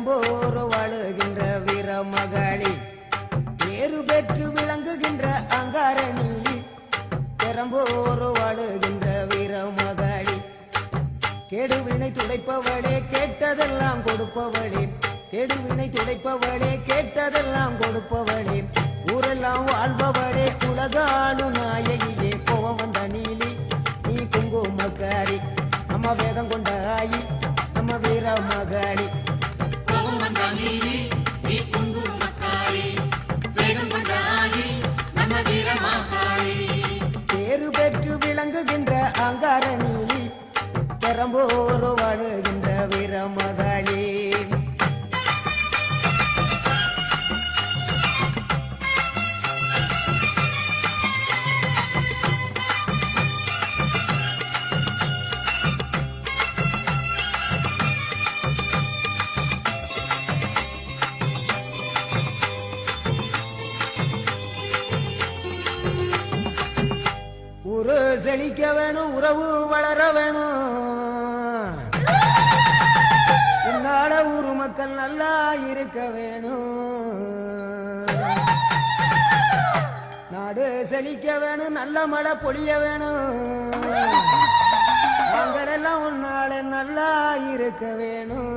பெரம்போர் வாழுகின்ற வீரமகளி பேரு பெற்று விளங்குகின்ற அங்காரணி பெரம்போர் வாழுகின்ற வீரமகளி கேடுவினை துடைப்பவளே கேட்டதெல்லாம் கொடுப்பவளே கேடுவினை துடைப்பவளே கேட்டதெல்லாம் கொடுப்பவளே ஊரெல்லாம் வாழ்பவளே உலகாளு நாயகியே கோவம் வந்த நீலி நீ குங்குமக்காரி நம்ம வேகம் கொண்ட ஆயி நம்ம வீரமகளி கோவம் வந்த நீலி நீ குங்குமக்காரி வேகம் கொண்ட ஆயி நம்ம வீரமகளி பேரு பெற்று விளங்குகின்ற அங்காரணி பெரம்போர் வாழுகின்ற வீரமகளி ஊரு செழிக்க வேணும் உறவு வளர வேணும் உன்னால ஊரு மக்கள் நல்லா இருக்க வேணும் நாடு செழிக்க வேணும் நல்ல மழை பொழிய வேணும் நாங்கள் எல்லாம் உன்னால நல்லா இருக்க வேணும்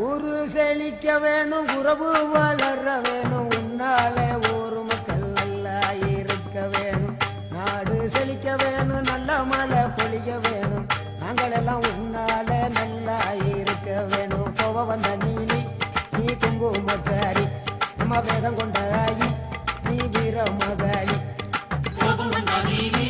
ஊரு செழிக்க வேணும் உறவு வளர வேணும் உன்னால ஊரு மக்கள் நல்லா இருக்க வேணும் நாடு செழிக்க வேணும் நல்ல மழை பொழிய வேணும் நாங்கள் எல்லாம் உன்னால நல்லா இருக்க வேணும் கோவ வந்த நீலி நீ குங்குமக்காரி நம்ம வேகம் கொண்ட ஆயி நீ வீரமகளி கோபம் வந்த நீலி